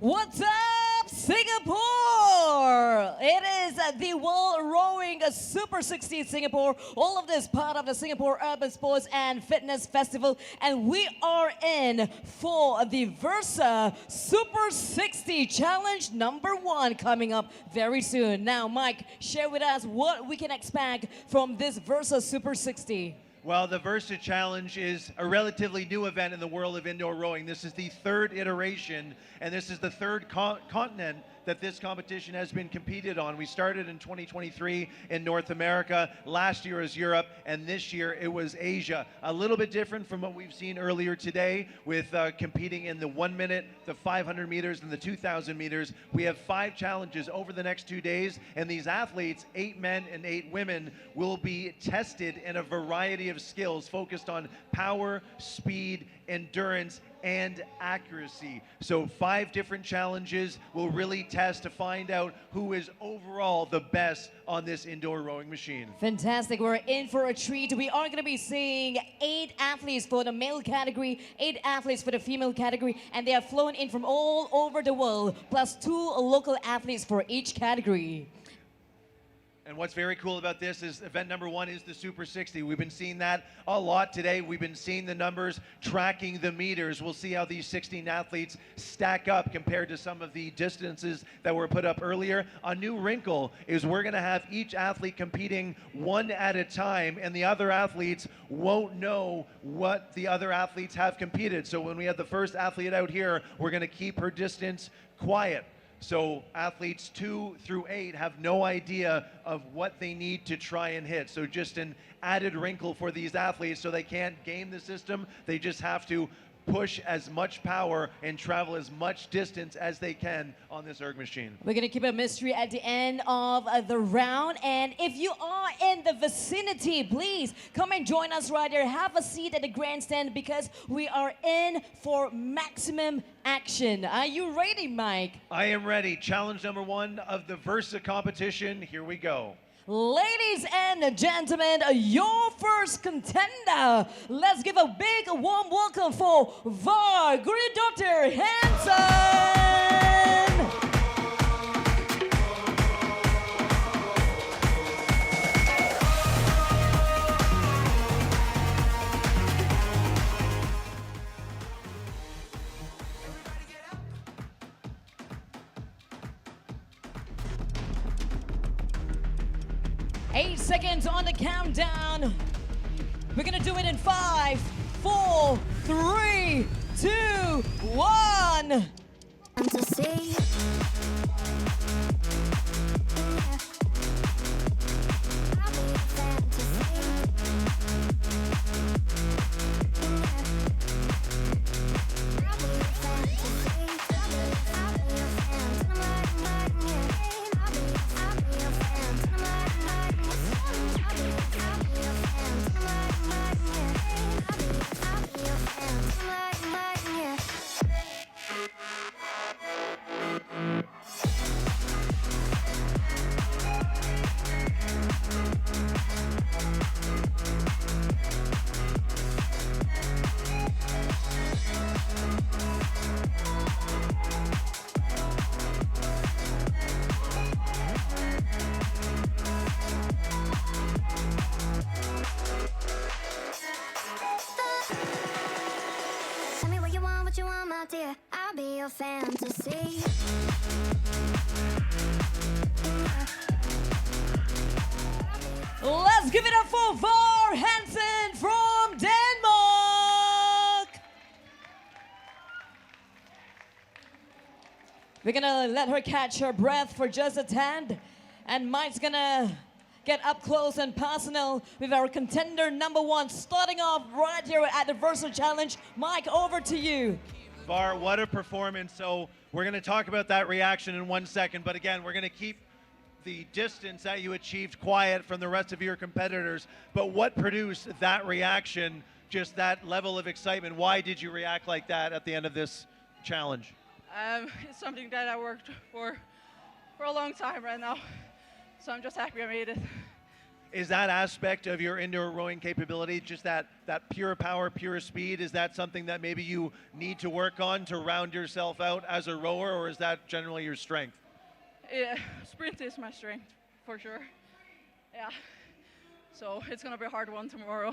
What's up, Singapore? It is the World Rowing Super 60 Singapore. All of this part of the Singapore Urban Sports and Fitness Festival. And we are in for the Versa Super 60 Challenge #1 coming up very soon. Now, Mike, share with us what we can expect from this Versa Super 60. Well, the Versa Challenge is a relatively new event in the world of indoor rowing. This is the third iteration, and this is the third continent that this competition has been competed on. We started in 2023 in North America. Last year was Europe, and this year it was Asia. A little bit different from what we've seen earlier today with competing in the 1 minute, the 500 meters, and the 2,000 meters. We have 5 challenges over the next 2 days, and these athletes, 8 men and 8 women, will be tested in a variety of skills focused on power, speed, endurance, and accuracy. So 5 different challenges will really test to find out who is overall the best on this indoor rowing machine. Fantastic. We're in for a treat. We are going to be seeing 8 athletes for the male category, 8 athletes for the female category, and they have flown in from all over the world, plus 2 local athletes for each category. And what's very cool about this is event #1 is the Super 60. We've been seeing that a lot today. We've been seeing the numbers, tracking the meters. We'll see how these 16 athletes stack up compared to some of the distances that were put up earlier. A new wrinkle is we're going to have each athlete competing one at a time, and the other athletes won't know what the other athletes have competed. So when we have the first athlete out here, we're going to keep her distance quiet. So athletes 2 through 8 have no idea of what they need to try and hit. So just an added wrinkle for these athletes, so they can't game the system. They just have to push as much power and travel as much distance as they can on this erg machine. We're going to keep a mystery at the end of the round. And if you are in the vicinity, please come and join us right here. Have a seat at the grandstand because we are in for maximum action. Are you ready, Mike? I am ready. Challenge #1 of the Versa competition. Here we go. Ladies and gentlemen, your first contender. Let's give a big warm welcome for Guriardottir Hansen. Eight seconds on the countdown. We're gonna do it in 5, 4, 3, 2, 1. To see. Dear, I'll be your fantasy. Let's give it up for Hansen from Denmark. We're gonna let her catch her breath for just a tad, and Mike's gonna get up close and personal with our contender #1, starting off right here at the Versa Challenge. Mike, over to you. Var, what a performance. So we're going to talk about that reaction in 1 second, but again, we're going to keep the distance that you achieved quiet from the rest of your competitors. But what produced that reaction, just that level of excitement? Why did you react like that at the end of this challenge? It's something that I worked for a long time right now. So I'm just happy I made it. Is that aspect of your indoor rowing capability, just that pure power, pure speed, is that something that maybe you need to work on to round yourself out as a rower, or is that generally your strength? Yeah, sprint is my strength, for sure. Yeah. So it's going to be a hard one tomorrow.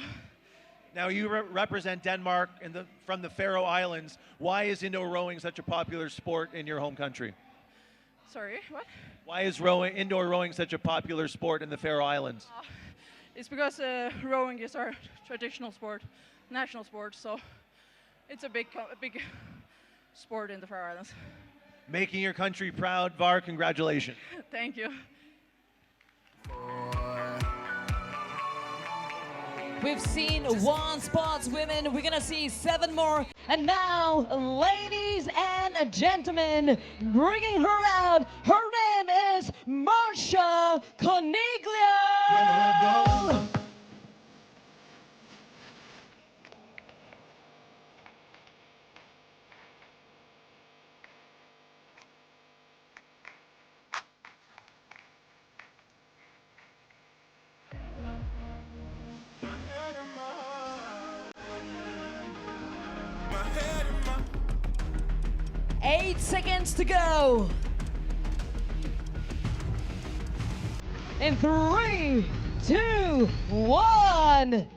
Now you represent Denmark from the Faroe Islands. Why is indoor rowing such a popular sport in your home country? Sorry, what? Why is indoor rowing such a popular sport in the Faroe Islands? It's because rowing is our traditional sport, national sport, so it's a big sport in the Faroe Islands. Making your country proud, Var, congratulations. Thank you. We've seen one sportswomen. We're gonna see 7 more. And now, ladies and gentlemen, bringing her out. Her name is Marcia Coniglio. 8 seconds to go. In 3, 2, 1.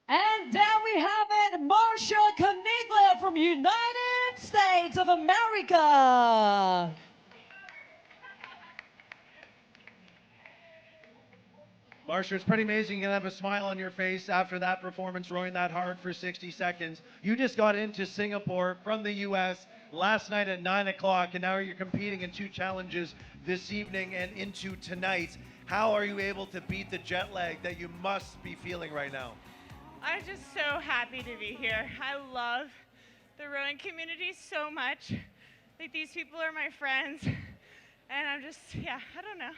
And there we have it, Marcia Coniglio from United States of America. Marcia, it's pretty amazing you can have a smile on your face after that performance, rowing that hard for 60 seconds. You just got into Singapore from the US last night at 9 o'clock, and now you're competing in 2 challenges this evening and into tonight. How are you able to beat the jet lag that you must be feeling right now? I'm just so happy to be here. I love the rowing community so much. Like, these people are my friends, and I'm just, yeah, I don't know.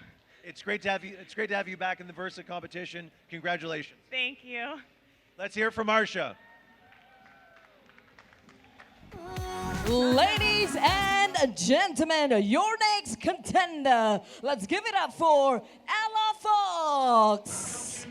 It's great to have you. It's great to have you back in the Versa competition. Congratulations. Thank you. Let's hear it from Marcia. Ladies and gentlemen, your next contender. Let's give it up for Ella Fox.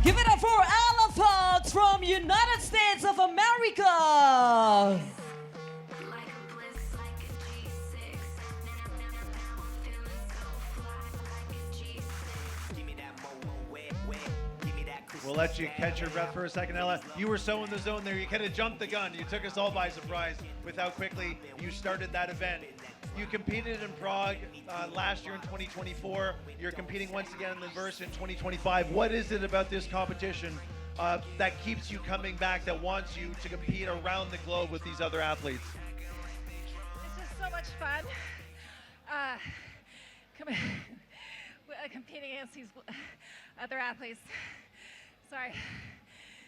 Let's give it up for Alan Fox from United States of America. We'll let you catch your breath for a second, Ella. You were so in the zone there. You kind of jumped the gun. You took us all by surprise with how quickly you started that event. You competed in Prague last year in 2024. You're competing once again in the Verse in 2025. What is it about this competition that keeps you coming back, that wants you to compete around the globe with these other athletes? It's just so much fun. Competing against these other athletes. Sorry.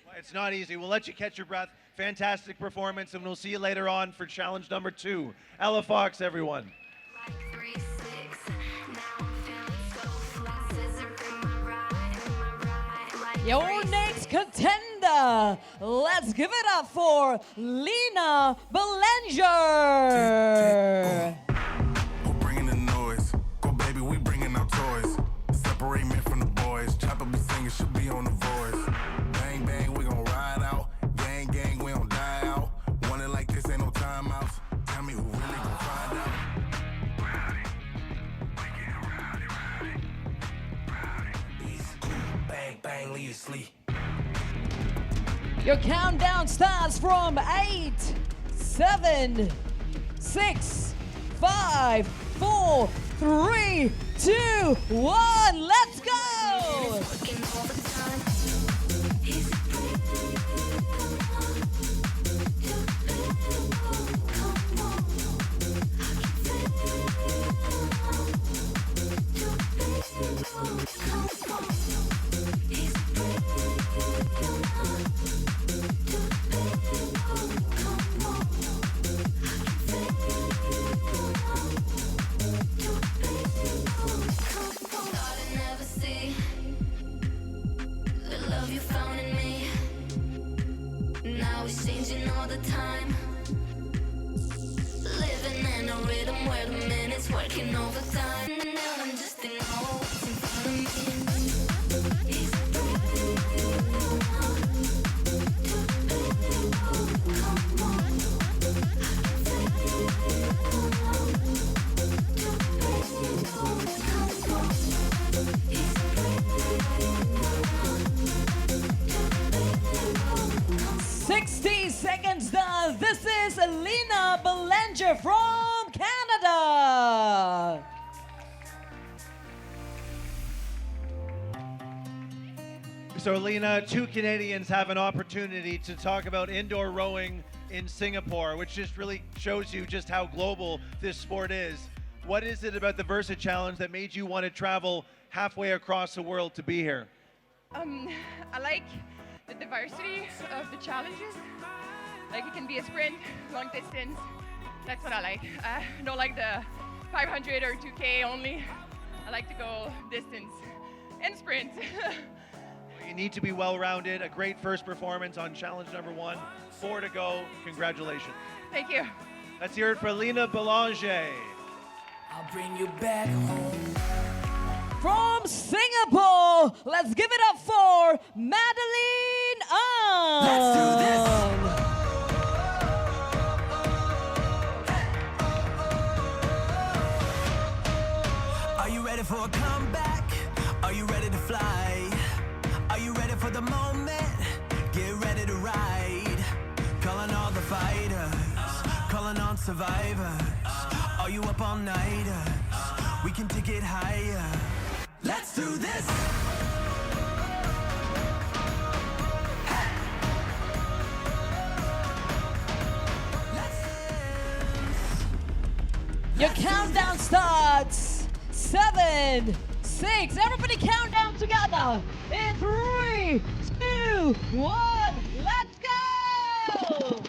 Well, it's not easy. We'll let you catch your breath. Fantastic performance, and we'll see you later on for challenge number 2. Ella Fox, everyone. Your next contender, let's give it up for Lena Belanger. We're bringing the noise. Go baby, we bringing our toys. Separate men from the boys. Chopper be singing, should be on the voice. Bang, bang, we gon' ride out. Gang, gang, we don't die out. Want it like this, ain't no timeouts. Tell me who really gon' find out. Rowdy, we get rowdy, rowdy, rowdy. Bang, bang, leave you sleep. Your countdown starts from 8, 7, 6, 5, 4, 3, 2, 1. Let's go! Changing all the time, living in a rhythm where the minutes working overtime. Now I'm just in awe what's in front of me. Seconds done. This is Lena Belanger from Canada. So, Lena, 2 Canadians have an opportunity to talk about indoor rowing in Singapore, which just really shows you just how global this sport is. What is it about the Versa Challenge that made you want to travel halfway across the world to be here? I like the diversity of the challenges. Like it can be a sprint, long distance. That's what I like. I don't like the 500 or 2K only. I like to go distance and sprint. You need to be well-rounded. A great first performance on challenge number 1. 4 to go. Congratulations. Thank you. Let's hear it for Lena Belanger. I'll bring you back home. From Singapore, let's give it up for Madeline Ang. Let's do this. Are you ready for a comeback? Are you ready to fly? Are you ready for the moment? Get ready to ride. Calling all the fighters, calling on survivors. Are you up all nighters? We can take it higher. Let's do this. Your countdown starts. 7, 6. Everybody count down together. In 3, 2, 1. Let's go!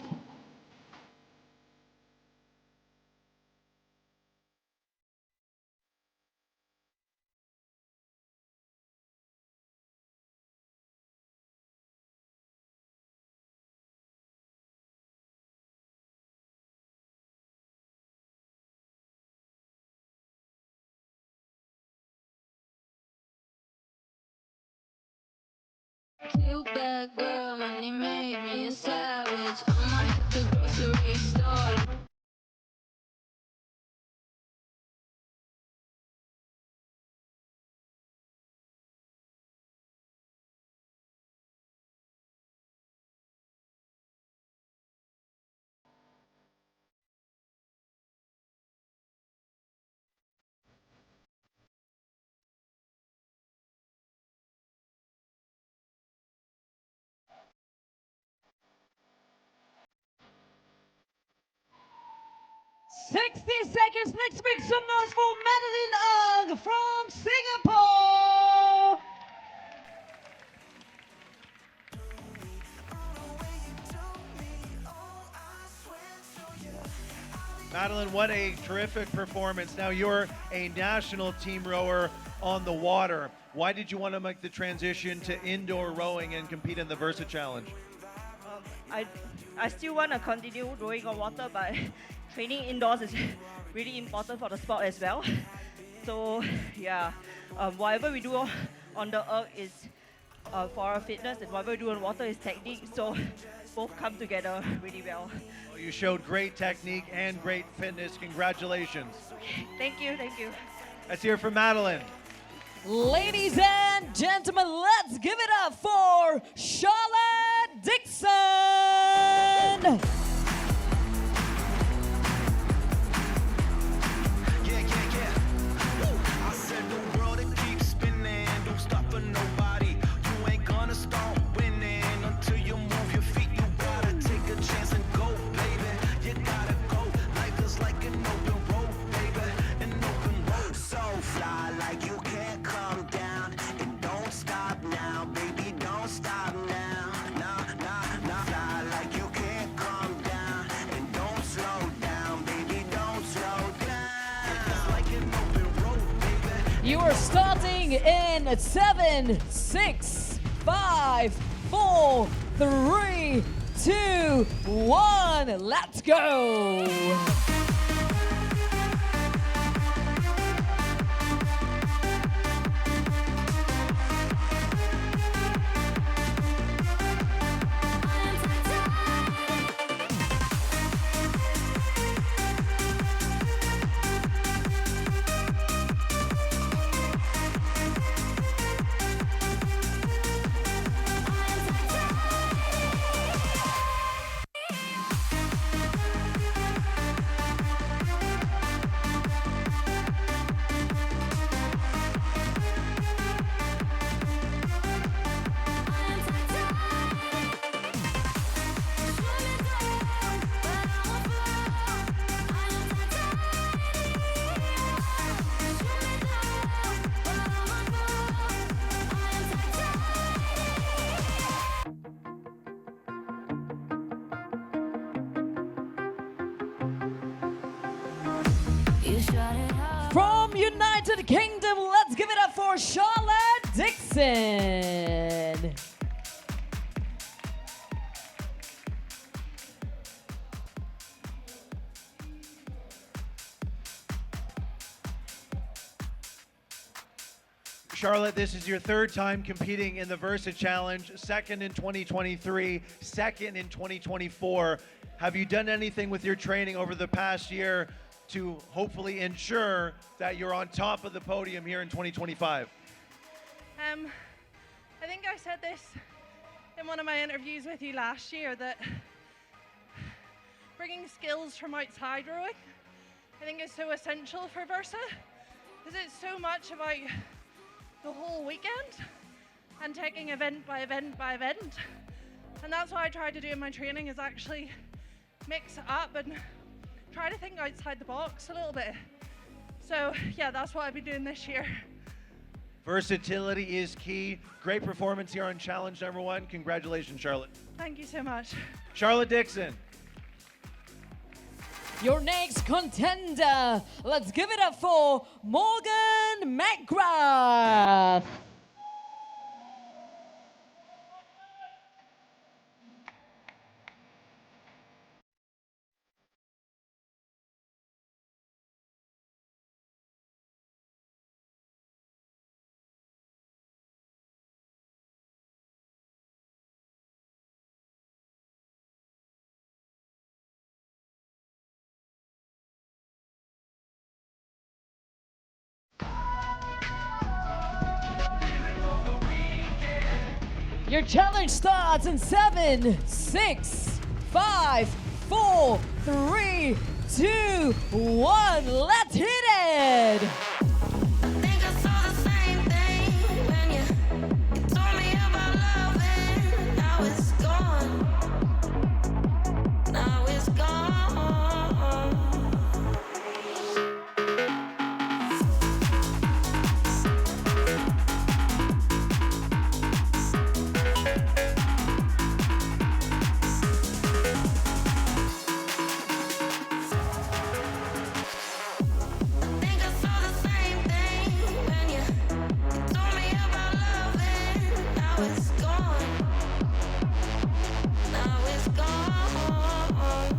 you back, girl. Money made me a savage. I'ma hit the grocery store. 60 seconds. Let's make some noise for Madeline Ung from Singapore. Madeline, what a terrific performance. Now you're a national team rower on the water. Why did you want to make the transition to indoor rowing and compete in the Versa Challenge? I still want to continue rowing on water, but training indoors is really important for the sport as well. So yeah, whatever we do on the earth is for our fitness, and whatever we do on water is technique. So both come together really well. Well, you showed great technique and great fitness. Congratulations. Thank you, thank you. Let's hear from Madeline. Ladies and gentlemen, let's give it up for Charlotte Dixon. I said the world it keeps spinning, don't stop for nobody. You ain't gonna start winning until you move your feet. You gotta take a chance and go, baby. You gotta go. Life is like an open road, baby, an open road. So fly like you can't come down, and don't stop now, baby. Don't stop now. Nah, nah, nah. Fly like you can't come down, and don't slow down, baby. Don't slow down. It's like an open road, baby. You are starting in 7, 6, 5, 4, 3, 2, 1. Let's go. You shut it up. From United Kingdom, let's give it up for Charlotte Dixon. Charlotte, this is your third time competing in the Versa Challenge, second in 2023, second in 2024. Have you done anything with your training over the past year to hopefully ensure that you're on top of the podium here in 2025? I think I said this in one of my interviews with you last year, that bringing skills from outside rowing, I think is so essential for Versa, because it's so much about the whole weekend and taking event by event by event. And that's what I try to do in my training, is actually mix it up and try to think outside the box a little bit. So yeah, that's what I've been doing this year. Versatility is key. Great performance here on challenge number 1. Congratulations, Charlotte. Thank you so much. Charlotte Dixon. Your next contender, let's give it up for Morgan McGrath. Your challenge starts in 7, 6, 5, 4, 3, 2, 1. Let's hit it! Think I saw the same thing when you told me about love and now it's gone. Now it's gone. Think I saw the same thing when you told me about love and now it's gone. Now it's gone.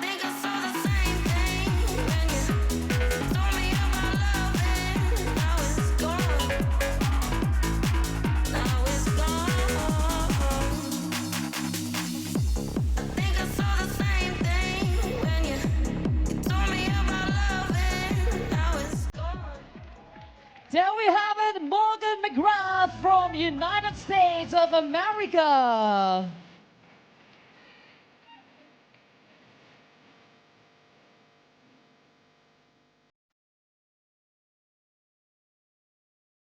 Think I saw the same thing when you told me about love and now it's gone. Now it's gone. Think I saw the same thing when you told me about love and now it's gone. There we have it, Morgan McGrath from United States of America.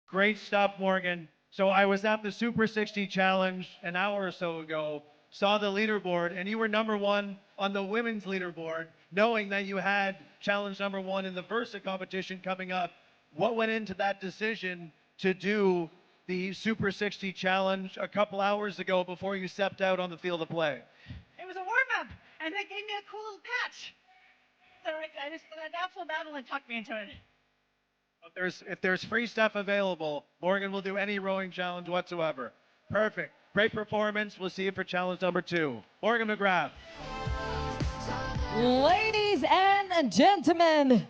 Great stuff, Morgan. So I was at the Super 60 Challenge an hour or so ago, saw the leaderboard, and you were number one on the women's leaderboard, knowing that you had challenge number one in the Versa competition coming up. What went into that decision to do the Super 60 Challenge a couple hours ago before you stepped out on the field of play? It was a warm-up, and they gave me a cool little patch. So I just did an absolute battle and talked me into it. If there's free stuff available, Morgan will do any rowing challenge whatsoever. Perfect. Great performance. We'll see you for challenge number 2. Morgan McGrath. Ladies and gentlemen,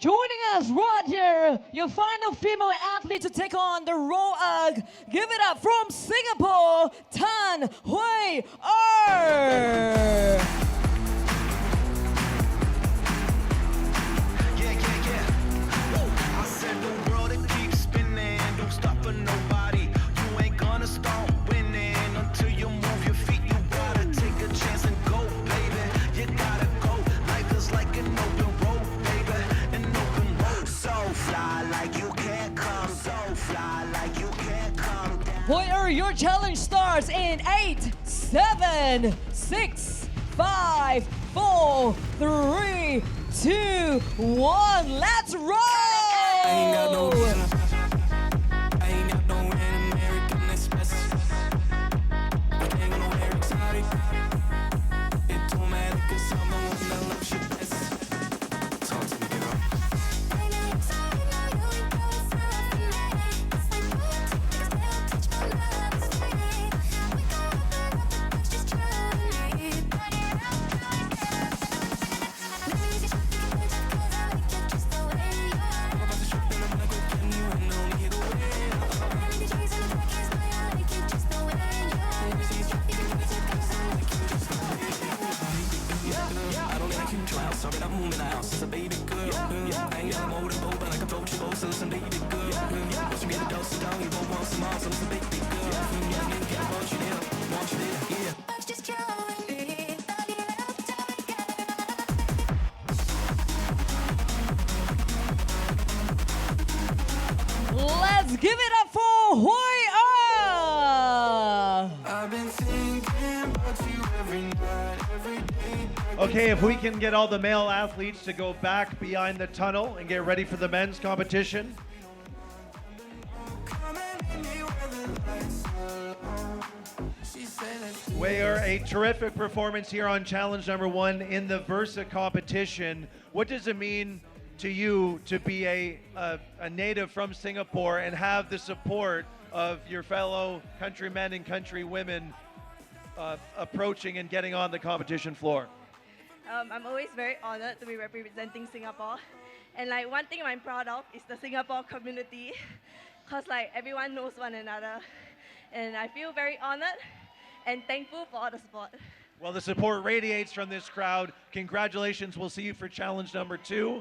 joining us right here, your final female athlete to take on the row ug. Give it up from Singapore, Tan Hui Er. I said the world it keeps spinning, don't stop for nobody. You ain't gonna start winning until you move your feet. You gotta take a chance and go, baby. You gotta go. Life is like an open road, baby. An open road. So fly like you can't come. So fly like you can't come down. Hui Er, your challenge starts in 8, 7, 6, 5, 4, 3, 2, 1. Let's roll! I ain't got no reason. I ain't got no American Express. I ain't got no air exotic. It don't matter 'cause I'm the one that loves you best. Talk to me, girl. I don't got a huge house, sorry I'm moving out since a baby girl. I ain't got a motorboat, but I can float you both, so listen, baby girl. Once you get a dose of down, you won't want some more, so listen, baby girl. Yeah, I want you there, yeah. Let's give it up for Hui Er. I've been thinking about you every night, every day. Okay, if we can get all the male athletes to go back behind the tunnel and get ready for the men's competition. Weyer, a terrific performance here on challenge number 1 in the Versa competition. What does it mean to you to be a native from Singapore and have the support of your fellow countrymen and countrywomen approaching and getting on the competition floor? I'm always very honored to be representing Singapore. And like one thing I'm proud of is the Singapore community, because like everyone knows one another. And I feel very honored and thankful for all the support. Well, the support radiates from this crowd. Congratulations. We'll see you for challenge number 2.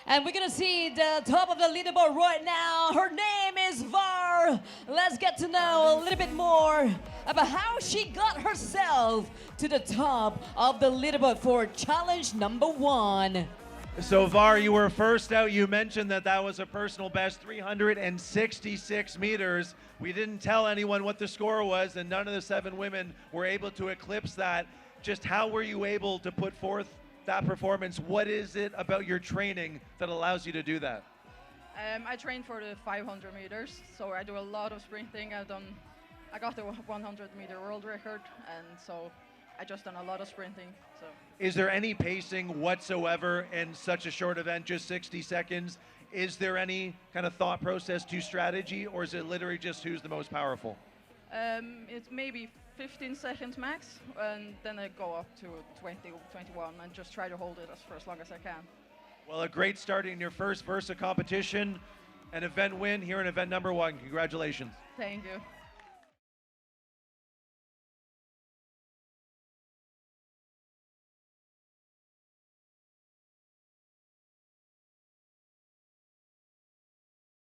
And we're gonna see the top of the leaderboard right now. Her name is Var. Let's get to know a little bit more about how she got herself to the top of the leaderboard for challenge number 1. So Var, you were first out. You mentioned that that was a personal best, 366 meters. We didn't tell anyone what the score was, and none of the 7 women were able to eclipse that. Just how were you able to put forth that performance? What is it about your training that allows you to do that? I train for the 500 meters, so I do a lot of sprinting. I got the 100-meter world record, and so I just done a lot of sprinting. So. Is there any pacing whatsoever in such a short event, just 60 seconds? Is there any kind of thought process to strategy, or is it literally just who's the most powerful? It's maybe 15 seconds max, and then I go up to 20, 21, and just try to hold it for as long as I can. Well, a great start in your first Versa competition, an event win here in event number 1. Congratulations. Thank you.